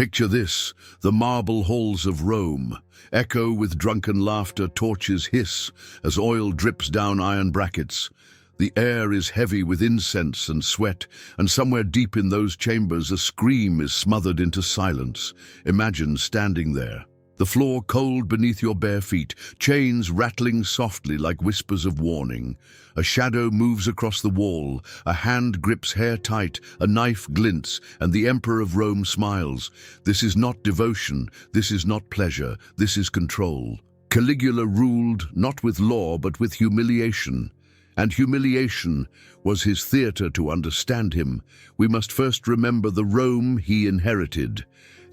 Picture this, the marble halls of Rome, echo with drunken laughter, torches hiss as oil drips down iron brackets. The air is heavy with incense and sweat, and somewhere deep in those chambers a scream is smothered into silence. Imagine standing there. The floor cold beneath your bare feet, chains rattling softly like whispers of warning. A shadow moves across the wall, a hand grips hair tight, a knife glints, and the Emperor of Rome smiles. This is not devotion, this is not pleasure, this is control. Caligula ruled not with law but with humiliation. And humiliation was his theatre. To understand him, we must first remember the Rome he inherited,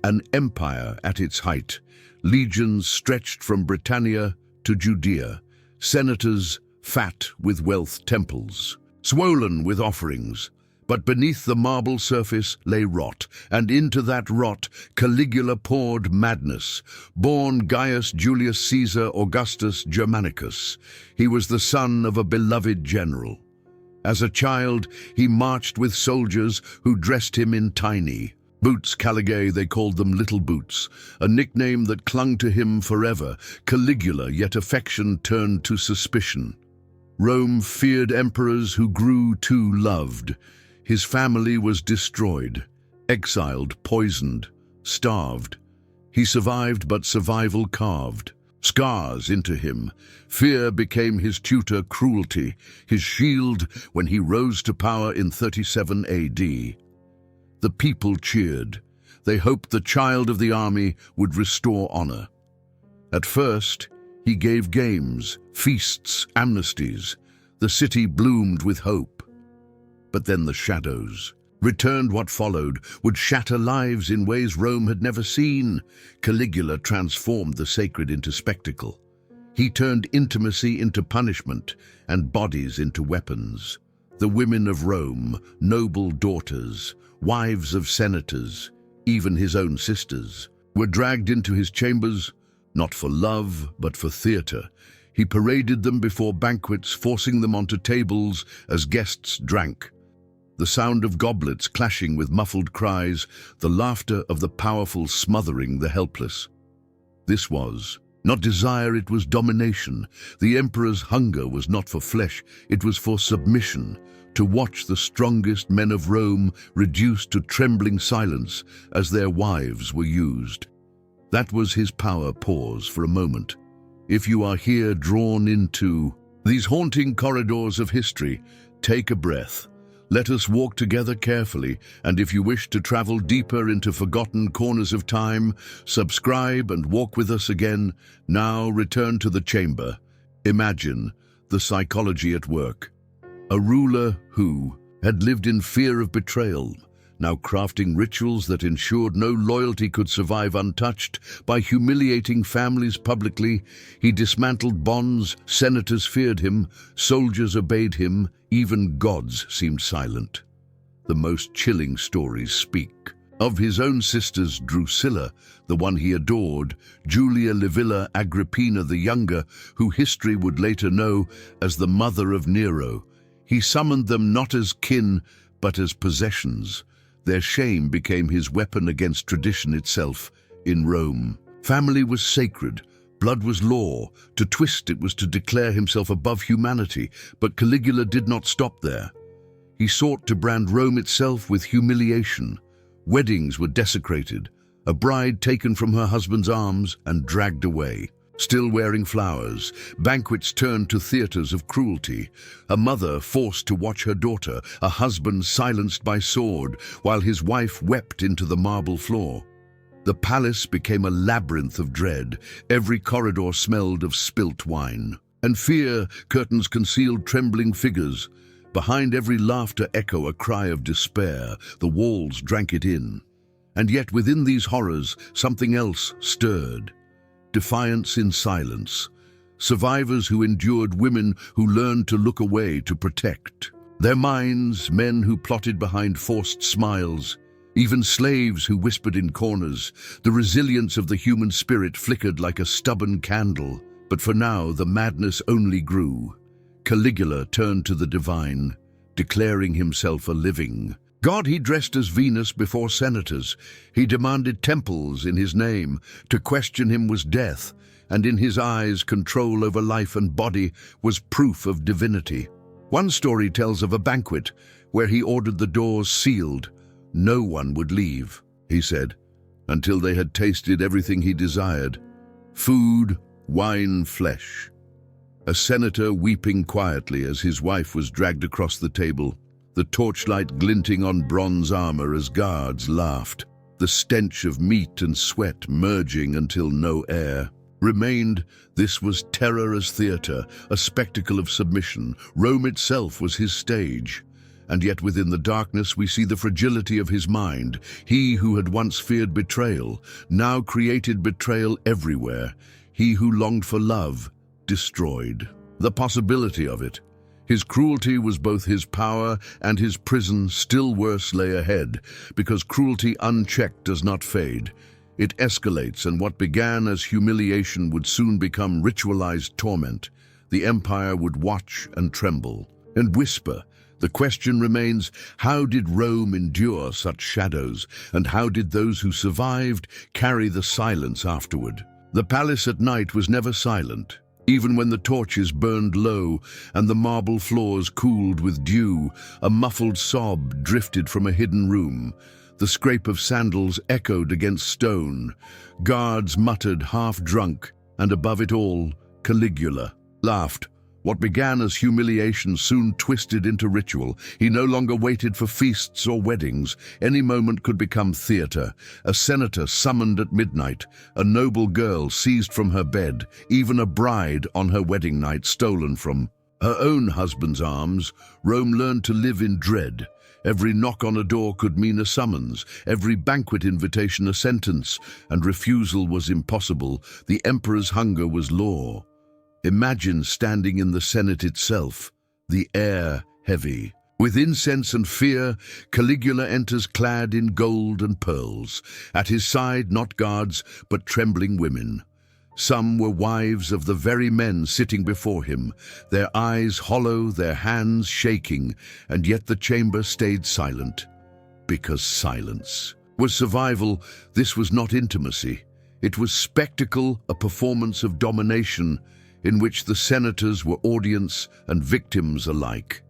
an empire at its height. Legions stretched from Britannia to Judea, senators fat with wealth, temples swollen with offerings. But beneath the marble surface lay rot, and into that rot Caligula poured madness. Born Gaius Julius Caesar Augustus Germanicus, he was the son of a beloved general. As a child, he marched with soldiers who dressed him in tiny boots. Caligulae, they called them little boots, a nickname that clung to him forever. Caligula, yet affection turned to suspicion. Rome feared emperors who grew too loved. His family was destroyed, exiled, poisoned, starved. He survived, but survival carved scars into him. Fear became his tutor, cruelty, his shield when he rose to power in 37 AD. The people cheered. They hoped the child of the army would restore honor. At first, he gave games, feasts, amnesties. The city bloomed with hope. But then the shadows returned. What followed would shatter lives in ways Rome had never seen. Caligula transformed the sacred into spectacle. He turned intimacy into punishment and bodies into weapons. The women of Rome, noble daughters, wives of senators, even his own sisters, were dragged into his chambers, not for love, but for theater. He paraded them before banquets, forcing them onto tables as guests drank. The sound of goblets clashing with muffled cries, the laughter of the powerful smothering the helpless. This was not desire, it was domination. The emperor's hunger was not for flesh, it was for submission. To watch the strongest men of Rome reduced to trembling silence as their wives were used. That was his power. Pause for a moment. If you are here drawn into these haunting corridors of history, take a breath. Let us walk together carefully, and if you wish to travel deeper into forgotten corners of time, subscribe and walk with us again. Now return to the chamber. Imagine the psychology at work. A ruler who had lived in fear of betrayal, now crafting rituals that ensured no loyalty could survive untouched. By humiliating families publicly, he dismantled bonds. Senators feared him, soldiers obeyed him, even gods seemed silent. The most chilling stories speak of his own sisters: Drusilla, the one he adored, Julia Livilla Agrippina the Younger, who history would later know as the mother of Nero. He summoned them not as kin, but as possessions. Their shame became his weapon against tradition itself. In Rome, family was sacred, blood was law. To twist it was to declare himself above humanity. But Caligula did not stop there. He sought to brand Rome itself with humiliation. Weddings were desecrated, a bride taken from her husband's arms and dragged away, still wearing flowers. Banquets turned to theaters of cruelty. A mother forced to watch her daughter, a husband silenced by sword, while his wife wept into the marble floor. The palace became a labyrinth of dread. Every corridor smelled of spilt wine. And fear, curtains concealed trembling figures. Behind every laughter echo a cry of despair. The walls drank it in. And yet within these horrors, something else stirred. Defiance in silence. Survivors who endured, women who learned to look away to protect their minds, men who plotted behind forced smiles, even slaves who whispered in corners. The resilience of the human spirit flickered like a stubborn candle. But for now, the madness only grew. Caligula turned to the divine, declaring himself a living God he dressed as Venus before senators. He demanded temples in his name. To question him was death, and in his eyes control over life and body was proof of divinity. One story tells of a banquet where he ordered the doors sealed. No one would leave, he said, until they had tasted everything he desired: food, wine, flesh. A senator weeping quietly as his wife was dragged across the table, the torchlight glinting on bronze armor as guards laughed, the stench of meat and sweat merging until no air remained. This was terror as theater, a spectacle of submission. Rome itself was his stage. And yet within the darkness we see the fragility of his mind. He who had once feared betrayal, now created betrayal everywhere. He who longed for love, destroyed the possibility of it. His cruelty was both his power and his prison. Still worse lay ahead, because cruelty unchecked does not fade. It escalates, and what began as humiliation would soon become ritualized torment. The empire would watch and tremble and whisper. The question remains, how did Rome endure such shadows, and how did those who survived carry the silence afterward? The palace at night was never silent. Even when the torches burned low and the marble floors cooled with dew, a muffled sob drifted from a hidden room. The scrape of sandals echoed against stone. Guards muttered, half drunk, and above it all, Caligula laughed. What began as humiliation soon twisted into ritual. He no longer waited for feasts or weddings. Any moment could become theater. A senator summoned at midnight, a noble girl seized from her bed, even a bride on her wedding night stolen from her own husband's arms. Rome learned to live in dread. Every knock on a door could mean a summons, every banquet invitation a sentence, and refusal was impossible. The emperor's hunger was law. Imagine standing in the Senate itself, the air heavy. With incense and fear, Caligula enters clad in gold and pearls. At his side, not guards, but trembling women. Some were wives of the very men sitting before him, their eyes hollow, their hands shaking, and yet the chamber stayed silent. Because silence was survival. This was not intimacy. It was spectacle, a performance of domination, in which the senators were audience and victims alike.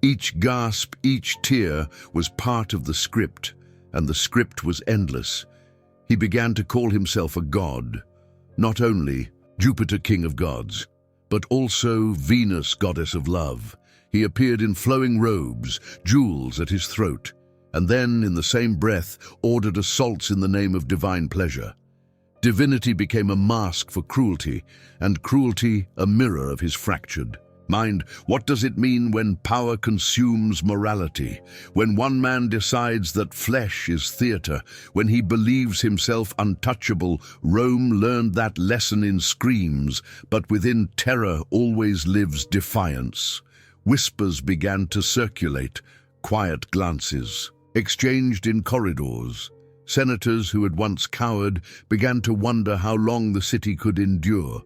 Each gasp, each tear was part of the script, and the script was endless. He began to call himself a god, not only Jupiter, king of gods, but also Venus, goddess of love. He appeared in flowing robes, jewels at his throat, and then, in the same breath, ordered assaults in the name of divine pleasure. Divinity became a mask for cruelty, and cruelty a mirror of his fractured mind. What does it mean when power consumes morality? When one man decides that flesh is theater, when he believes himself untouchable? Rome learned that lesson in screams, but within terror always lives defiance. Whispers began to circulate, quiet glances exchanged in corridors. Senators who had once cowered began to wonder how long the city could endure.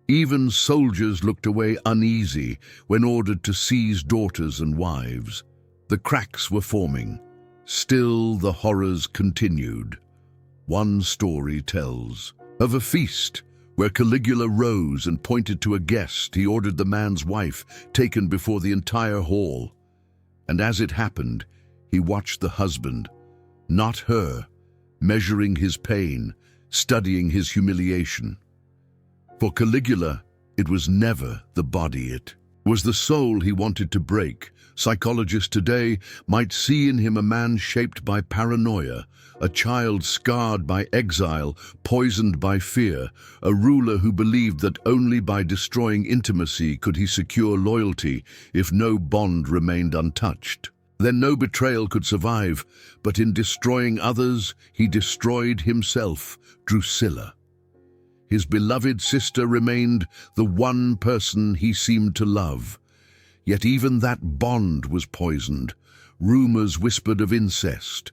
Even soldiers looked away uneasy when ordered to seize daughters and wives. The cracks were forming. Still, the horrors continued. One story tells of a feast where Caligula rose and pointed to a guest. He ordered the man's wife taken before the entire hall. And as it happened, he watched the husband, not her, measuring his pain, studying his humiliation. For Caligula, it was never the body, it was the soul he wanted to break. Psychologists today might see in him a man shaped by paranoia, a child scarred by exile, poisoned by fear, a ruler who believed that only by destroying intimacy could he secure loyalty if no bond remained untouched. Then no betrayal could survive, but in destroying others, he destroyed himself. Drusilla, his beloved sister, remained the one person he seemed to love. Yet even that bond was poisoned. Rumors whispered of incest.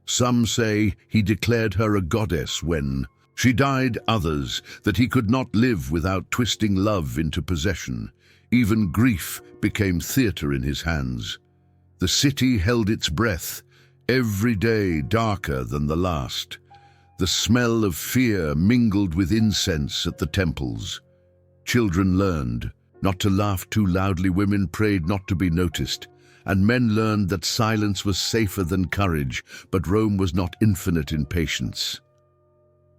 Some say he declared her a goddess when she died, others that he could not live without twisting love into possession. Even grief became theater in his hands. The city held its breath, every day darker than the last. The smell of fear mingled with incense at the temples. Children learned not to laugh too loudly, women prayed not to be noticed, and men learned that silence was safer than courage, but Rome was not infinite in patience.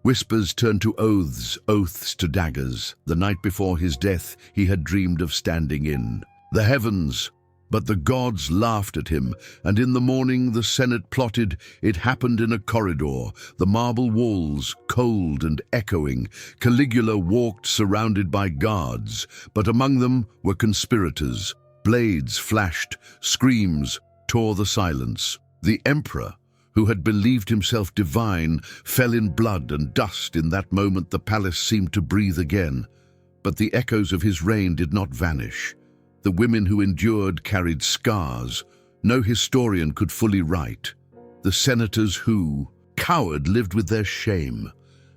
Whispers turned to oaths, oaths to daggers. The night before his death, he had dreamed of standing in the heavens, but the gods laughed at him, and in the morning the Senate plotted. It happened in a corridor, the marble walls cold and echoing. Caligula walked surrounded by guards, but among them were conspirators. Blades flashed, screams tore the silence. The emperor, who had believed himself divine, fell in blood and dust. In that moment the palace seemed to breathe again, but the echoes of his reign did not vanish. The women who endured carried scars no historian could fully write. The senators who, coward, lived with their shame.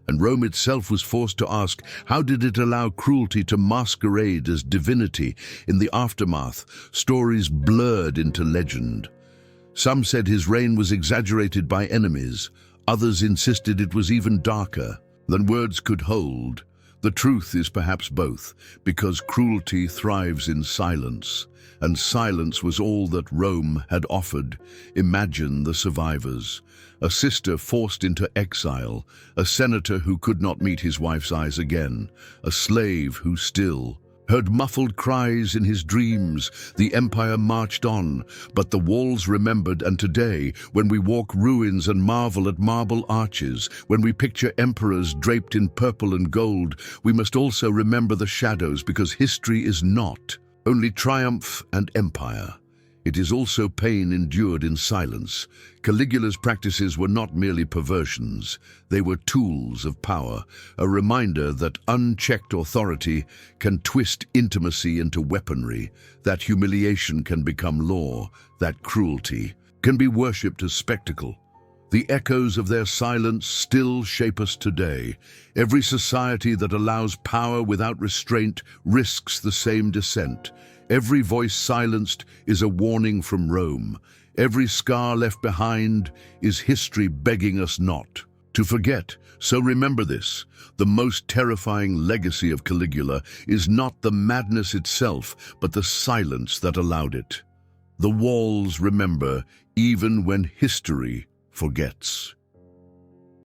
And Rome itself was forced to ask, how did it allow cruelty to masquerade as divinity? In the aftermath, stories blurred into legend. Some said his reign was exaggerated by enemies. Others insisted it was even darker than words could hold. The truth is perhaps both, because cruelty thrives in silence, and silence was all that Rome had offered. Imagine the survivors. A sister forced into exile, a senator who could not meet his wife's eyes again, a slave who still heard muffled cries in his dreams. The empire marched on, but the walls remembered, and today, when we walk ruins and marvel at marble arches, when we picture emperors draped in purple and gold, we must also remember the shadows, because history is not only triumph and empire. It is also pain endured in silence. Caligula's practices were not merely perversions. They were tools of power, a reminder that unchecked authority can twist intimacy into weaponry, that humiliation can become law, that cruelty can be worshipped as spectacle. The echoes of their silence still shape us today. Every society that allows power without restraint risks the same descent. Every voice silenced is a warning from Rome. Every scar left behind is history begging us not to forget. So remember this: the most terrifying legacy of Caligula is not the madness itself, but the silence that allowed it. The walls remember even when history forgets.